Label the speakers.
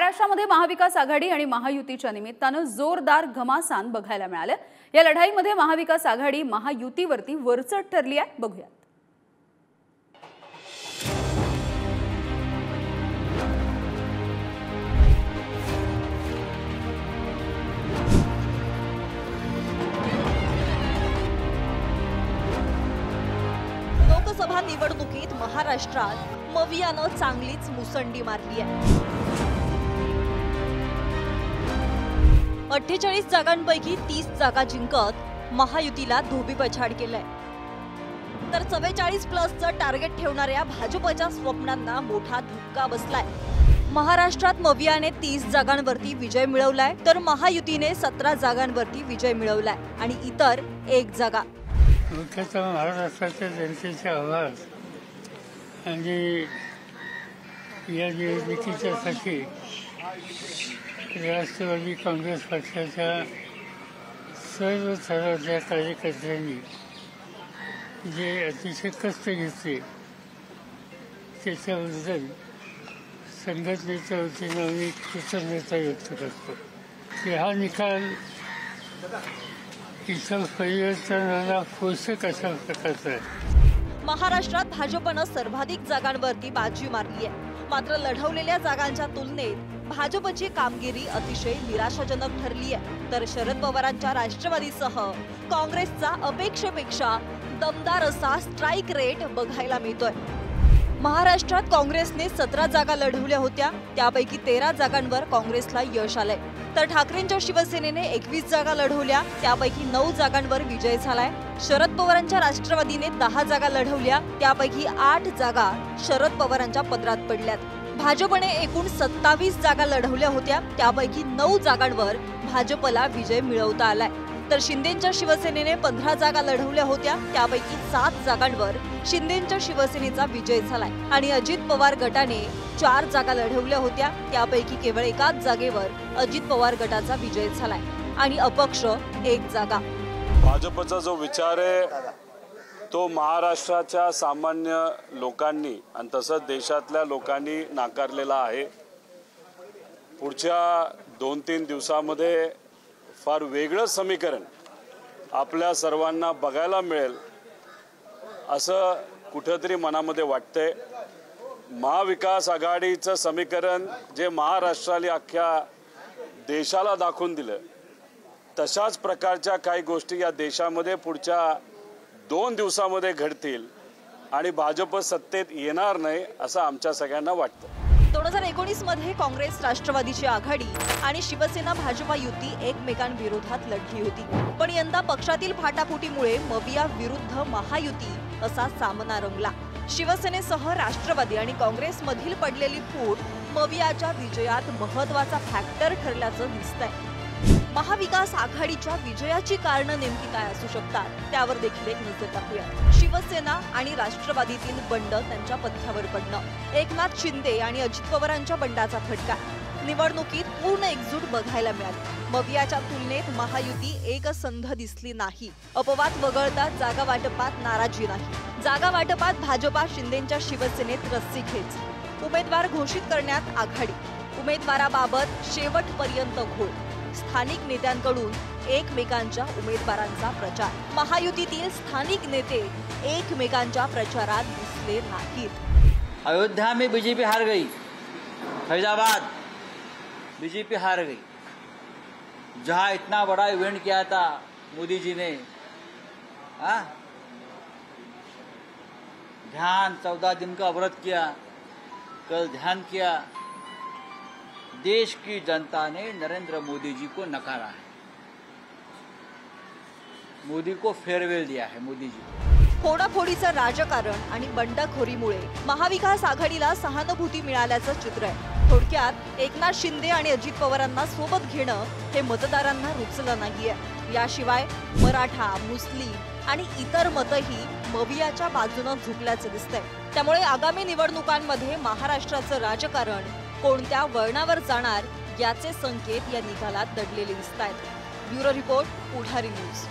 Speaker 1: महाराष्ट्रामध्ये महाविकास आघाडी आणि महायुतीच्या निमित्तानं जोरदार घमासान बघायला मिळालं। या लढाईमध्ये महाविकास आघाडी महायुतीवरती वरचढ ठरली आहे। बघूया।
Speaker 2: लोकसभा निवडणुकीत महाराष्ट्रात मवियानं चांगलीच मुसंडी मारली आहे। 48 जागांपैकी 30 जागा जिंकत महायुतीला धोबीपछाड केलंय, तर 44+ टार्गेट ठेवणाऱ्या भाजपच्या स्वप्नांना मोठा धक्का बसलाय। महाराष्ट्रात मवियाने 30 जागांवरती विजय मिळवलाय, तर महायुतीने 17 जागांवरती विजय मिळवलाय आणि इतर 1 जागा।
Speaker 3: मुख्यतः महाराष्ट्राच्या जनतेचे आवाज आणि या निवडणुकीच्यासाठी राष्ट्रवादी काँग्रेस पक्षाच्या सर्व थरातल्या कार्यकर्त्यांनी जे अतिशय कष्ट घेतले त्याच्याबद्दल संघटनेच्या वतीनं आम्ही कृतज्ञता व्यक्त करतो की हा निकाल इथं परिवर्तनाला पोषक अशा प्रकारचा आहे।
Speaker 2: महाराष्ट्रात भाजपनं सर्वाधिक जागांवरती बाजी मारली आहे, मात्र लढवलेल्या जागांच्या तुलनेत भाजपची कामगिरी अतिशय निराशाजनक ठरली आहे। तर शरद पवारांच्या राष्ट्रवादीसह काँग्रेसचा अपेक्षेपेक्षा दमदार असा स्ट्राईक रेट बघायला मिळतोय। महाराष्ट्रात काँग्रेसने 17 जागा लढवल्या होत्या, त्यापैकी 13 जागांवर काँग्रेसला यश आलंय, तर ठाकरेंच्या शिवसेनेने 21 जागा लढवल्या, त्यापैकी 9 जागांवर विजय झालाय। शरद पवारांच्या राष्ट्रवादीने 10 जागा लढवल्या, त्यापैकी 8 जागा शरद पवारांच्या पदरात पडल्यात। भाजपने एकूण 27 जागा लढवल्या होत्या, त्यापैकी 9 जागांवर भाजपला विजय मिळवता आलाय, तर शिंदेच्या शिवसेनेने 15 जागा लढवल्या होत्या, त्यापैकी 7 जागांवर शिंदेच्या शिवसेनेचा विजय झालाय आणि अजित पवार गटाने 4 जागा लढवल्या होत्या, त्यापैकी केवळ 1 जागेवर अजित पवार गटाचा विजय झालाय आणि अपक्ष 1 जागा।
Speaker 4: भाजपचा जो विचार आहे तो महाराष्ट्राच्या सामान्य लोकांनी आणि तसंच देशातल्या लोकांनी नाकारलेला आहे। पुढच्या 2-3 दिवसामध्ये फार वेगळं समीकरण आपल्या सर्वांना बघायला मिळेल असं कुठेतरी मनामध्ये वाटतंय। महाविकास आघाडीचं समीकरण जे महाराष्ट्राला अख्ख्या देशाला दाखवून दिलं, तशाच प्रकारच्या काही गोष्टी या देशामध्ये पुढच्या 2 दिवसामध्ये घडतील आणि भाजप सत्तेत येणार नाही असं आमच्या सगळ्यांना वाटतं।
Speaker 2: 2019 मध्ये काँग्रेस राष्ट्रवादीची आघाडी आणि शिवसेना भाजपा युती एकमेकांविरोधात लढली होती, पण यंदा पक्षातील फाटाफुटीमुळे मविया विरुद्ध महायुती असा सामना रंगला। शिवसेनेसह राष्ट्रवादी आणि काँग्रेसमधील पडलेली फूट मवियाच्या विजयात महत्त्वाचा फॅक्टर ठरल्याचं दिसतंय। महाविकास आघाडीच्या विजयाची कारणं नेमकी काय असू शकतात त्यावर देखील एक नजर टाकूया। शिवसेना आणि राष्ट्रवादीतील बंड त्यांच्या पथ्यावर पडणं, एकनाथ शिंदे आणि अजित पवारांच्या बंडाचा फटका, निवडणुकीत पूर्ण एकजूट बघायला मिळाली। मवियाच्या तुलनेत महायुती एकसंध दिसली नाही, अपवाद वगळता जागा वाटपात नाराजी नाही। जागा वाटपात भाजपा शिंदेच्या शिवसेनेत रस्सीखेच, उमेदवार घोषित करण्यात आघाडी, उमेदवाराबाबत शेवटपर्यंत घोळ, स्थानिक नेत्यांकडून एकमेकांच्या उमेदवारांचा प्रचार। महायुतीतील स्थानिक नेते एकमेकांच्या प्रचारात दिसले नाहीत।
Speaker 5: अयोध्या में बीजेपी हार गई, फैजाबाद बीजेपी हार गई, जहां इतना बड़ा इवेंट किया था मोदी जी ने, ध्यान 14 दिन का व्रत किया, कल ध्यान किया, देश की जनता ने नरेंद्र मोदी जी को नकारा है, मोदी को फेयरवेल दिया है मोदी जी।
Speaker 2: फोडाफोडीचं राजकारण आणि बंडखोरीमुळे महाविकास आघाडीला सहानुभूती मिळाल्याचं चित्र आहे। थोडक्यात एकनाथ शिंदे आणि अजित पवारांना सोबत घेणं हे मतदारांना रुचलं नाहीये। याशिवाय मराठा, मुस्लिम आणि इतर मतही मवियाच्या बाजूने झुकल्याचं दिसतंय। त्यामुळे आगामी निवडणुकांमध्ये महाराष्ट्राचं राजकारण कोणत्या वळणावर जाणार याचे संकेत या निकालात दडलेले दिसतायत। ब्युरो रिपोर्ट, पुढारी न्यूज।